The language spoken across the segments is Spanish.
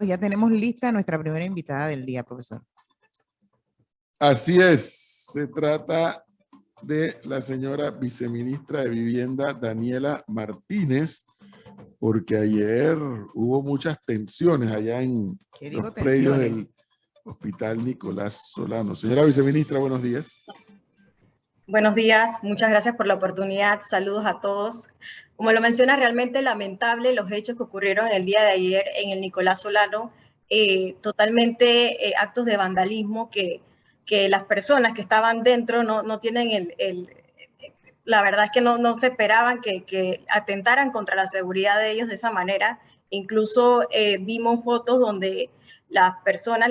Ya tenemos lista nuestra primera invitada del día, profesor. Así es, se trata de la señora viceministra de Vivienda, Daniela Martínez, porque ayer hubo muchas tensiones allá en los predios del Hospital Nicolás Solano. Señora viceministra, buenos días. Buenos días, muchas gracias por la oportunidad, saludos a todos. Como lo menciona, realmente lamentable los hechos que ocurrieron el día de ayer en el Nicolás Solano, totalmente actos de vandalismo que las personas que estaban dentro no tienen la verdad es que no se esperaban que atentaran contra la seguridad de ellos de esa manera. Incluso vimos fotos donde las personas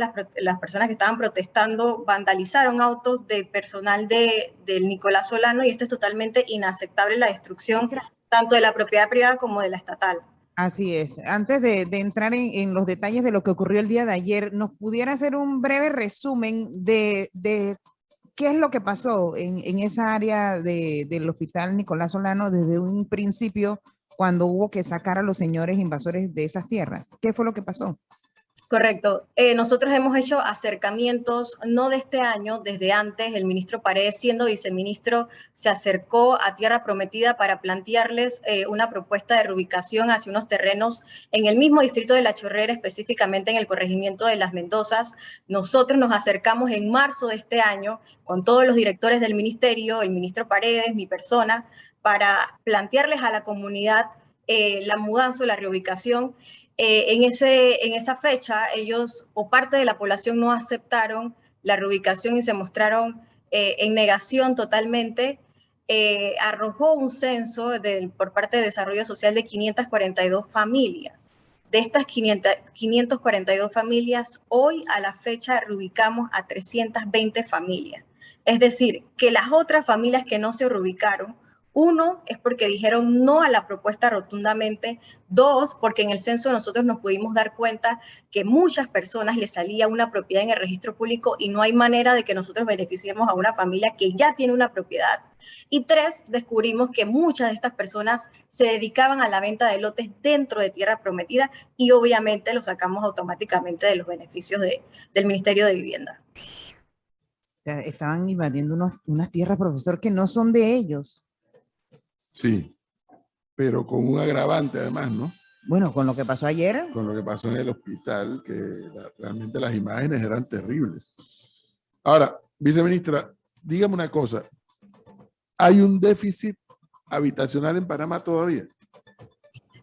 que estaban protestando vandalizaron autos de personal del Nicolás Solano, y esto es totalmente inaceptable, la destrucción tanto de la propiedad privada como de la estatal. Así es. Antes de entrar en los detalles de lo que ocurrió el día de ayer, ¿nos pudiera hacer un breve resumen de qué es lo que pasó en esa área del Hospital Nicolás Solano desde un principio, cuando hubo que sacar a los señores invasores de esas tierras? ¿Qué fue lo que pasó? Correcto. Nosotros hemos hecho acercamientos, no de este año, desde antes. El ministro Paredes, siendo viceministro, se acercó a Tierra Prometida para plantearles una propuesta de reubicación hacia unos terrenos en el mismo distrito de La Chorrera, específicamente en el corregimiento de Las Mendozas. Nosotros nos acercamos en marzo de este año con todos los directores del ministerio, el ministro Paredes, mi persona, para plantearles a la comunidad la mudanza o la reubicación. En esa fecha, ellos o parte de la población no aceptaron la reubicación y se mostraron en negación totalmente. Arrojó un censo por parte de Desarrollo Social de 542 familias. De estas 542 familias, hoy a la fecha reubicamos a 320 familias. Es decir, que las otras familias que no se reubicaron, uno, es porque dijeron no a la propuesta rotundamente. Dos, porque en el censo nosotros nos pudimos dar cuenta que muchas personas les salía una propiedad en el registro público y no hay manera de que nosotros beneficiemos a una familia que ya tiene una propiedad. Y tres, descubrimos que muchas de estas personas se dedicaban a la venta de lotes dentro de Tierra Prometida y obviamente lo sacamos automáticamente de los beneficios del Ministerio de Vivienda. Estaban invadiendo unas tierras, profesor, que no son de ellos. Sí, pero con un agravante además, ¿no? Bueno, con lo que pasó ayer. Con lo que pasó en el hospital, que realmente las imágenes eran terribles. Ahora, viceministra, dígame una cosa. ¿Hay un déficit habitacional en Panamá todavía?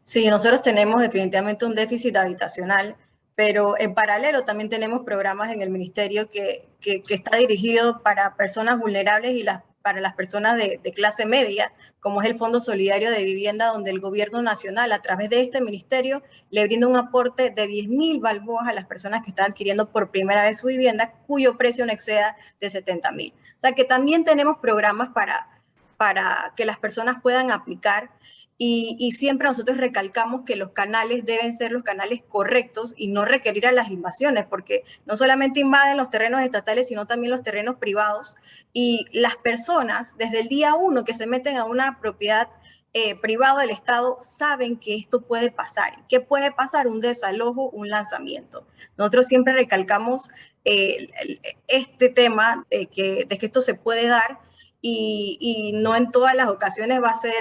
Sí, nosotros tenemos definitivamente un déficit habitacional, pero en paralelo también tenemos programas en el ministerio que está dirigido para personas vulnerables y para las personas de clase media, como es el Fondo Solidario de Vivienda, donde el gobierno nacional, a través de este ministerio, le brinda un aporte de 10.000 balboas a las personas que están adquiriendo por primera vez su vivienda, cuyo precio no exceda de 70.000. O sea que también tenemos programas para que las personas puedan aplicar. Y siempre nosotros recalcamos que los canales deben ser los canales correctos y no requerir a las invasiones, porque no solamente invaden los terrenos estatales, sino también los terrenos privados. Y las personas, desde el día uno que se meten a una propiedad privada del Estado, saben que esto puede pasar. ¿Qué puede pasar? Un desalojo, un lanzamiento. Nosotros siempre recalcamos este tema de que esto se puede dar y no en todas las ocasiones va a ser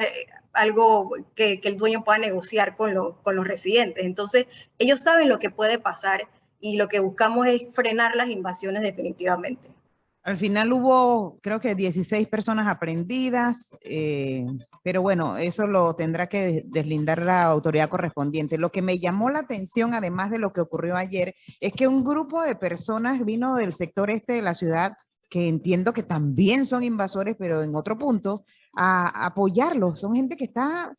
algo que el dueño pueda negociar con los residentes. Entonces, ellos saben lo que puede pasar y lo que buscamos es frenar las invasiones definitivamente. Al final hubo, creo que 16 personas aprehendidas, pero bueno, eso lo tendrá que deslindar la autoridad correspondiente. Lo que me llamó la atención, además de lo que ocurrió ayer, es que un grupo de personas vino del sector este de la ciudad, que entiendo que también son invasores, pero en otro punto, a apoyarlos. Son gente que está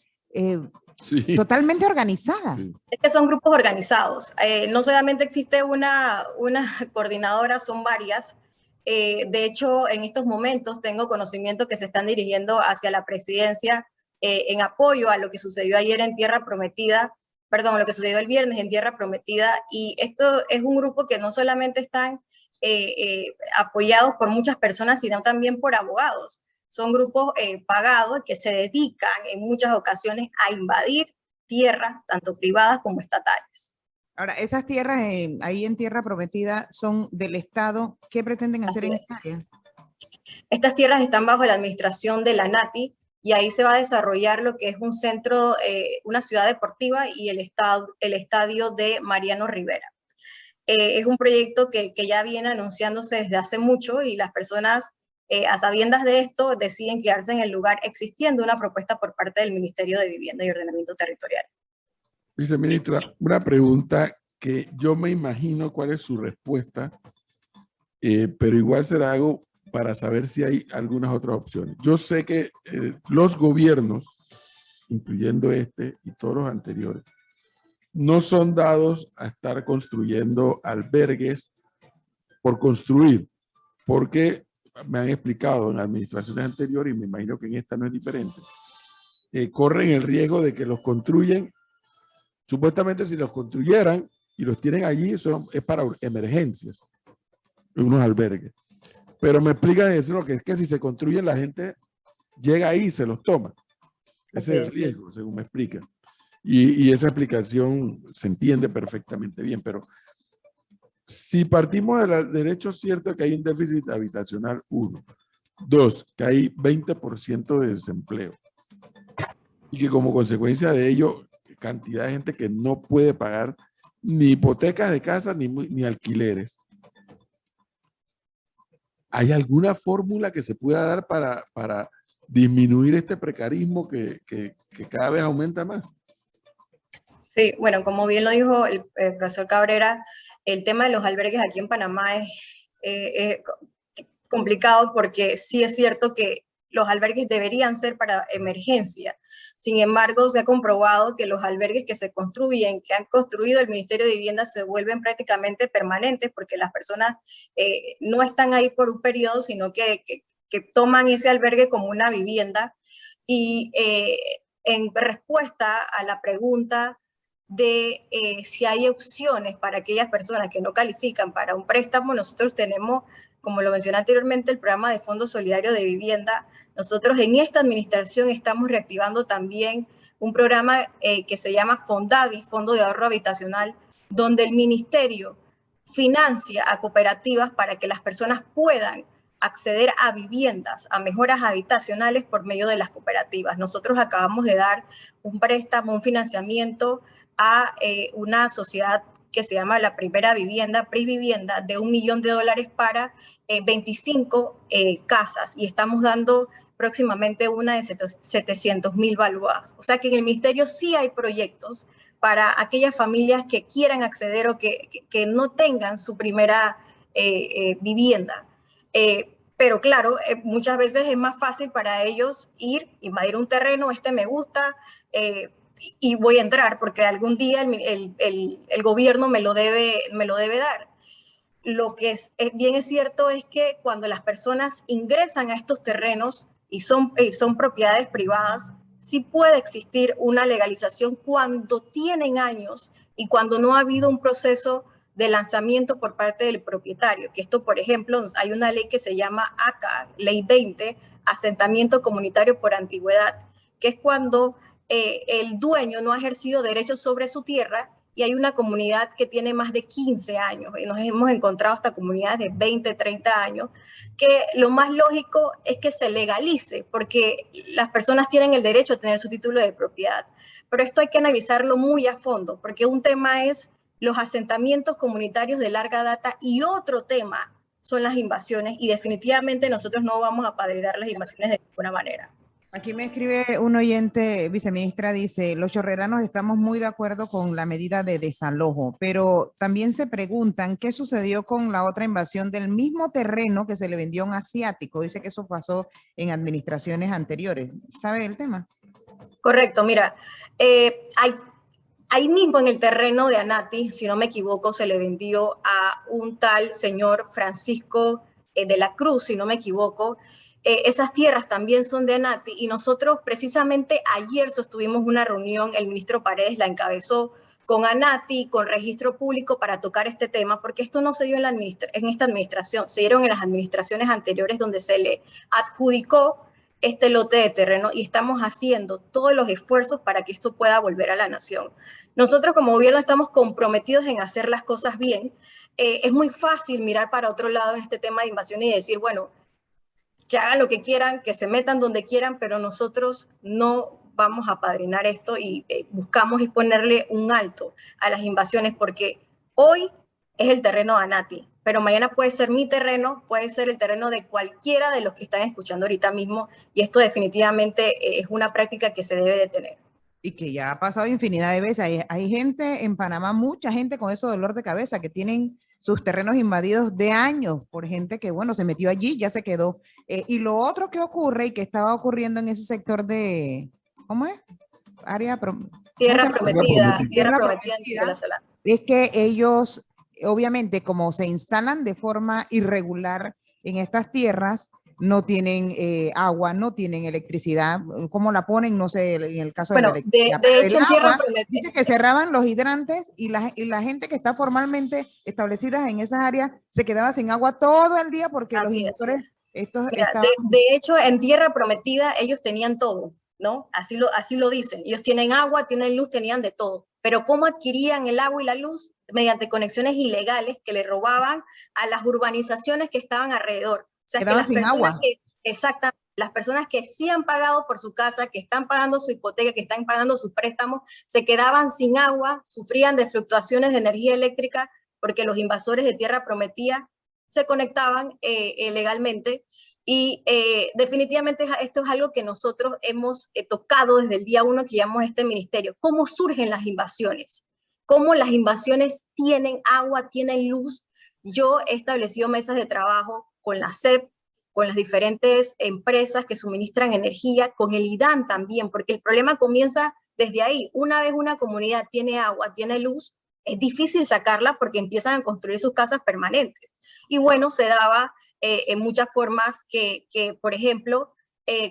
sí, totalmente organizada. Sí. Es que son grupos organizados. No solamente existe una coordinadora, son varias. De hecho, en estos momentos tengo conocimiento que se están dirigiendo hacia la presidencia en apoyo a lo que sucedió ayer en Tierra Prometida, perdón, lo que sucedió el viernes en Tierra Prometida. Y esto es un grupo que no solamente están apoyados por muchas personas, sino también por abogados. Son grupos pagados que se dedican en muchas ocasiones a invadir tierras, tanto privadas como estatales. Ahora, esas tierras ahí en Tierra Prometida son del Estado. ¿Qué pretenden hacer Así en es. esa área? Estas tierras están bajo la administración de la NATI y ahí se va a desarrollar lo que es un centro, una ciudad deportiva y el estadio de Mariano Rivera. Es un proyecto que ya viene anunciándose desde hace mucho y las personas, a sabiendas de esto, deciden quedarse en el lugar, existiendo una propuesta por parte del Ministerio de Vivienda y Ordenamiento Territorial. Viceministra, una pregunta que yo me imagino cuál es su respuesta, pero igual se la hago para saber si hay algunas otras opciones. Yo sé que los gobiernos, incluyendo este y todos los anteriores, no son dados a estar construyendo albergues por construir, porque me han explicado en administraciones anteriores, y me imagino que en esta no es diferente, corren el riesgo de que los construyen. Supuestamente si los construyeran y los tienen allí, es para emergencias, unos albergues. Pero me explican eso, que es que si se construyen, la gente llega ahí y se los toma. Ese es el riesgo, según me explican. Y esa explicación se entiende perfectamente bien, pero si partimos del derecho cierto que hay un déficit habitacional, 1. 2, que hay 20% de desempleo. Y que como consecuencia de ello, cantidad de gente que no puede pagar ni hipotecas de casa ni alquileres. ¿Hay alguna fórmula que se pueda dar para disminuir este precarismo que cada vez aumenta más? Sí, bueno, como bien lo dijo el profesor Cabrera, el tema de los albergues aquí en Panamá es complicado porque sí es cierto que los albergues deberían ser para emergencia. Sin embargo, se ha comprobado que los albergues que se construyen, que han construido el Ministerio de Vivienda, se vuelven prácticamente permanentes porque las personas no están ahí por un periodo, sino que toman ese albergue como una vivienda. Y en respuesta a la pregunta de si hay opciones para aquellas personas que no califican para un préstamo, nosotros tenemos, como lo mencioné anteriormente, el programa de Fondo Solidario de Vivienda. Nosotros en esta administración estamos reactivando también un programa que se llama Fondavi, Fondo de Ahorro Habitacional, donde el ministerio financia a cooperativas para que las personas puedan acceder a viviendas, a mejoras habitacionales por medio de las cooperativas. Nosotros acabamos de dar un préstamo, un financiamiento a una sociedad que se llama La Primera Vivienda, Privivienda, de $1 millón para 25 casas, y estamos dando próximamente una de 700,000 balboas. O sea que en el ministerio sí hay proyectos para aquellas familias que quieran acceder o que no tengan su primera vivienda. Pero claro, muchas veces es más fácil para ellos ir, invadir un terreno, me gusta, y voy a entrar porque algún día el gobierno me lo debe dar. Lo que bien es cierto es que cuando las personas ingresan a estos terrenos y son propiedades privadas, sí puede existir una legalización cuando tienen años y cuando no ha habido un proceso de lanzamiento por parte del propietario. Que esto, por ejemplo, hay una ley que se llama ACA, Ley 20, Asentamiento Comunitario por Antigüedad, que es cuando el dueño no ha ejercido derechos sobre su tierra y hay una comunidad que tiene más de 15 años, y nos hemos encontrado hasta comunidades de 20, 30 años, que lo más lógico es que se legalice, porque las personas tienen el derecho a tener su título de propiedad. Pero esto hay que analizarlo muy a fondo, porque un tema es los asentamientos comunitarios de larga data y otro tema son las invasiones, y definitivamente nosotros no vamos a padrinar las invasiones de ninguna manera. Aquí me escribe un oyente, viceministra, dice, los chorreranos estamos muy de acuerdo con la medida de desalojo, pero también se preguntan qué sucedió con la otra invasión del mismo terreno que se le vendió a un asiático. Dice que eso pasó en administraciones anteriores. ¿Sabe el tema? Correcto, mira, ahí mismo en el terreno de Anati, si no me equivoco, se le vendió a un tal señor Francisco de la Cruz, si no me equivoco. Esas tierras también son de Anati, y nosotros precisamente ayer sostuvimos una reunión, el ministro Paredes la encabezó con Anati, con Registro Público, para tocar este tema, porque esto no se dio en esta administración, se dieron en las administraciones anteriores donde se le adjudicó este lote de terreno y estamos haciendo todos los esfuerzos para que esto pueda volver a la nación. Nosotros como gobierno estamos comprometidos en hacer las cosas bien. Es muy fácil mirar para otro lado en este tema de invasión y decir, bueno, que hagan lo que quieran, que se metan donde quieran, pero nosotros no vamos a apadrinar esto y buscamos ponerle un alto a las invasiones, porque hoy es el terreno de Anati, pero mañana puede ser mi terreno, puede ser el terreno de cualquiera de los que están escuchando ahorita mismo, y esto definitivamente es una práctica que se debe detener. Y que ya ha pasado infinidad de veces. Hay gente en Panamá, mucha gente con ese dolor de cabeza, que tienen sus terrenos invadidos de años por gente que, bueno, se metió allí, ya se quedó. Y lo otro que ocurre y que estaba ocurriendo en ese sector de, ¿cómo es? Área, tierra prometida en prometida, Venezuela. es que ellos, obviamente, como se instalan de forma irregular en estas tierras, no tienen agua, no tienen electricidad. ¿Cómo la ponen? No sé, en el caso bueno, de la electricidad. De hecho, en tierra prometida dice que cerraban los hidrantes y la gente que está formalmente establecida en esas áreas se quedaba sin agua todo el día porque los inversores de hecho, en tierra prometida ellos tenían todo, ¿no? Así lo dicen. Ellos tienen agua, tienen luz, tenían de todo. Pero ¿cómo adquirían el agua y la luz? Mediante conexiones ilegales que le robaban a las urbanizaciones que estaban alrededor. O sea, quedaban sin agua. Exactamente, las personas que sí han pagado por su casa, que están pagando su hipoteca, que están pagando sus préstamos, se quedaban sin agua, sufrían de fluctuaciones de energía eléctrica porque los invasores de tierra prometida se conectaban legalmente. Y definitivamente esto es algo que nosotros hemos tocado desde el día 1 que llamamos este ministerio. ¿Cómo surgen las invasiones? ¿Cómo las invasiones tienen agua, tienen luz? Yo he establecido mesas de trabajo con la SEP, con las diferentes empresas que suministran energía, con el IDAN también, porque el problema comienza desde ahí. Una vez una comunidad tiene agua, tiene luz, es difícil sacarla porque empiezan a construir sus casas permanentes. Y bueno, se daba en muchas formas que por ejemplo,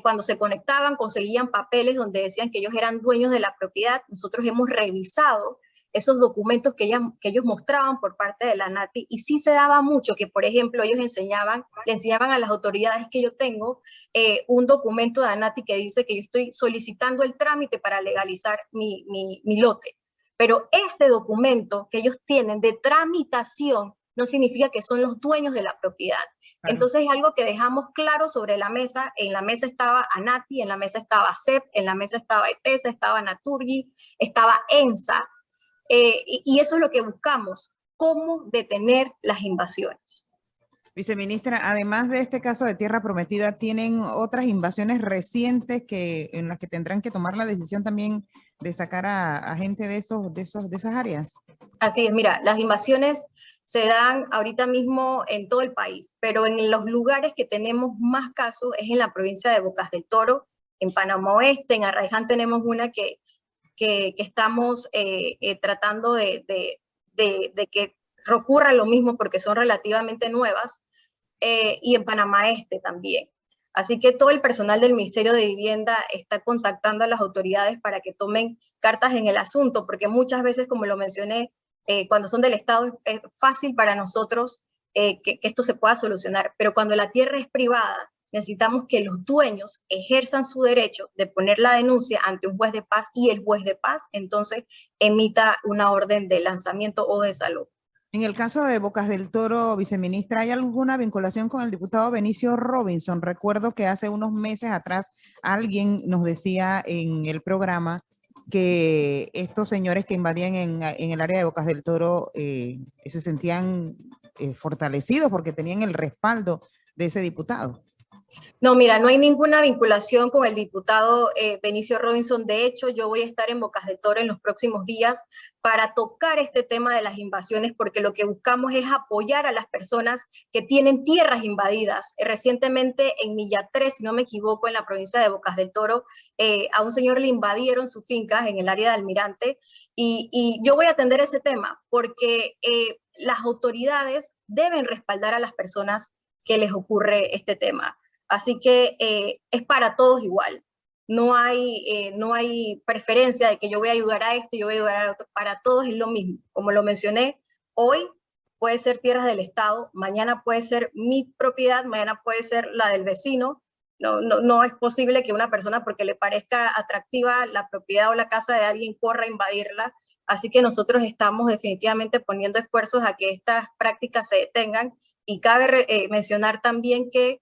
cuando se conectaban conseguían papeles donde decían que ellos eran dueños de la propiedad. Nosotros hemos revisado esos documentos que ellos mostraban por parte de la NATI y sí se daba mucho que, por ejemplo, ellos le enseñaban a las autoridades que yo tengo un documento de ANATI que dice que yo estoy solicitando el trámite para legalizar mi lote. Pero este documento que ellos tienen de tramitación no significa que son los dueños de la propiedad. Claro. Entonces es algo que dejamos claro sobre la mesa. En la mesa estaba ANATI, en la mesa estaba CEP, en la mesa estaba ETESA, estaba Naturgy, estaba ENSA. Y eso es lo que buscamos, cómo detener las invasiones. Viceministra, además de este caso de tierra prometida, ¿tienen otras invasiones recientes en las que tendrán que tomar la decisión también de sacar a gente de esas áreas? Así es, mira, las invasiones se dan ahorita mismo en todo el país, pero en los lugares que tenemos más casos es en la provincia de Bocas del Toro, en Panamá Oeste, en Arraiján tenemos una que estamos tratando de que ocurra lo mismo porque son relativamente nuevas, y en Panamá Este también. Así que todo el personal del Ministerio de Vivienda está contactando a las autoridades para que tomen cartas en el asunto, porque muchas veces, como lo mencioné, cuando son del Estado es fácil para nosotros que esto se pueda solucionar, pero cuando la tierra es privada, necesitamos que los dueños ejerzan su derecho de poner la denuncia ante un juez de paz y el juez de paz entonces emita una orden de lanzamiento o desalojo. En el caso de Bocas del Toro, viceministra, ¿hay alguna vinculación con el diputado Benicio Robinson? Recuerdo que hace unos meses atrás alguien nos decía en el programa que estos señores que invadían en el área de Bocas del Toro se sentían fortalecidos porque tenían el respaldo de ese diputado. No, mira, no hay ninguna vinculación con el diputado Benicio Robinson. De hecho, yo voy a estar en Bocas del Toro en los próximos días para tocar este tema de las invasiones, porque lo que buscamos es apoyar a las personas que tienen tierras invadidas. Recientemente en Milla 3, si no me equivoco, en la provincia de Bocas del Toro, a un señor le invadieron su finca en el área de Almirante, y yo voy a atender ese tema porque las autoridades deben respaldar a las personas que les ocurre este tema. Así que es para todos igual. No hay preferencia de que yo voy a ayudar a este y yo voy a ayudar a otro. Para todos es lo mismo. Como lo mencioné, hoy puede ser tierras del Estado, mañana puede ser mi propiedad, mañana puede ser la del vecino, no es posible que una persona, porque le parezca atractiva la propiedad o la casa de alguien, corra a invadirla. Así que nosotros estamos definitivamente poniendo esfuerzos a que estas prácticas se detengan, y cabe mencionar también que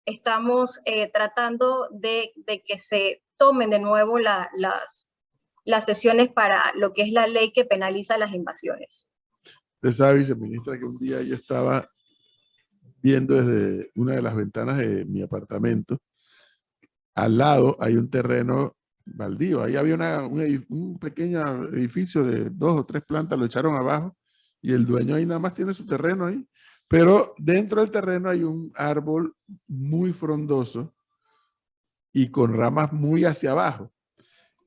estamos tratando de que se tomen de nuevo las sesiones para lo que es la ley que penaliza las invasiones. Usted sabe, viceministra, que un día yo estaba viendo desde una de las ventanas de mi apartamento, al lado hay un terreno baldío. Ahí había un pequeño edificio de 2 o 3 plantas, lo echaron abajo y el dueño ahí nada más tiene su terreno ahí. Pero dentro del terreno hay un árbol muy frondoso y con ramas muy hacia abajo.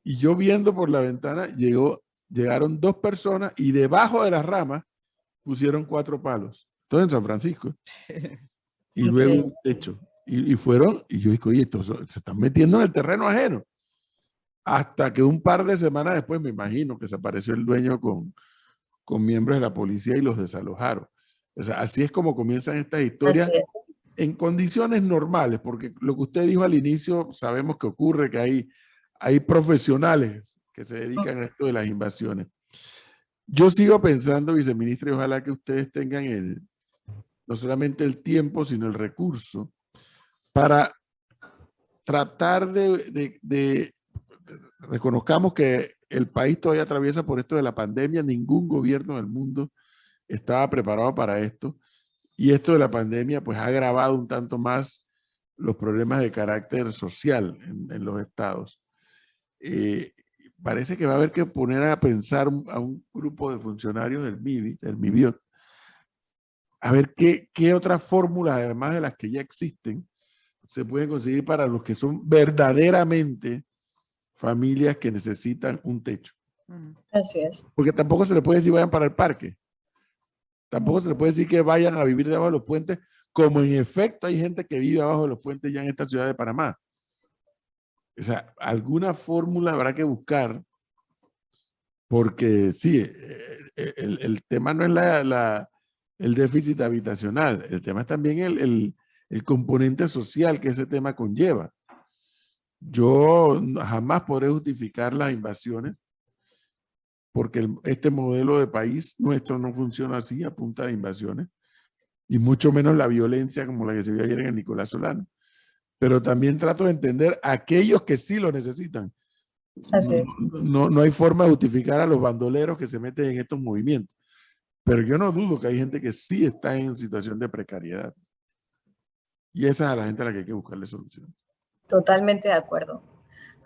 Y yo viendo por la ventana, llegaron 2 personas y debajo de las ramas pusieron 4 palos. Todo en San Francisco. Y luego un techo. Y fueron, y yo dije, oye, estos se están metiendo en el terreno ajeno. Hasta que un par de semanas después, me imagino que se apareció el dueño con miembros de la policía y los desalojaron. O sea, así es como comienzan estas historias en condiciones normales, porque lo que usted dijo al inicio, sabemos que ocurre, que hay profesionales que se dedican a esto de las invasiones. Yo sigo pensando, viceministra, y ojalá que ustedes tengan no solamente el tiempo, sino el recurso para tratar reconozcamos que el país todavía atraviesa por esto de la pandemia. Ningún gobierno del mundo estaba preparado para esto. Y esto de la pandemia pues ha agravado un tanto más los problemas de carácter social en los estados. Parece que va a haber que poner a pensar a un grupo de funcionarios del MIBIOT, a ver qué otras fórmulas, además de las que ya existen, se pueden conseguir para los que son verdaderamente familias que necesitan un techo. Así es. Porque tampoco se le puede decir vayan para el parque. Tampoco se le puede decir que vayan a vivir debajo de los puentes, como en efecto hay gente que vive abajo de los puentes ya en esta ciudad de Panamá. O sea, alguna fórmula habrá que buscar, porque sí, el tema no es el déficit habitacional, el tema es también el componente social que ese tema conlleva. Yo jamás podré justificar las invasiones, porque este modelo de país nuestro no funciona así a punta de invasiones, y mucho menos la violencia como la que se vio ayer en el Nicolás Solano. Pero también trato de entender a aquellos que sí lo necesitan. No hay forma de justificar a los bandoleros que se meten en estos movimientos. Pero yo no dudo que hay gente que sí está en situación de precariedad. Y esa es a la gente a la que hay que buscarle solución. Totalmente de acuerdo.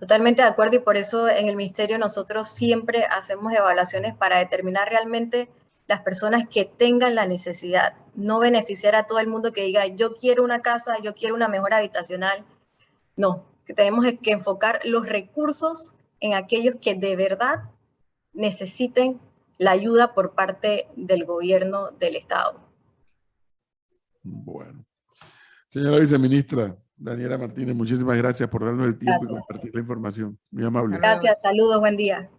Totalmente de acuerdo, y por eso en el ministerio nosotros siempre hacemos evaluaciones para determinar realmente las personas que tengan la necesidad, no beneficiar a todo el mundo que diga yo quiero una casa, yo quiero una mejora habitacional. No, que tenemos que enfocar los recursos en aquellos que de verdad necesiten la ayuda por parte del gobierno del Estado. Bueno. Señora viceministra Daniela Martínez, muchísimas gracias por darnos el tiempo y compartir la información. Muy amable. Gracias, saludos, buen día.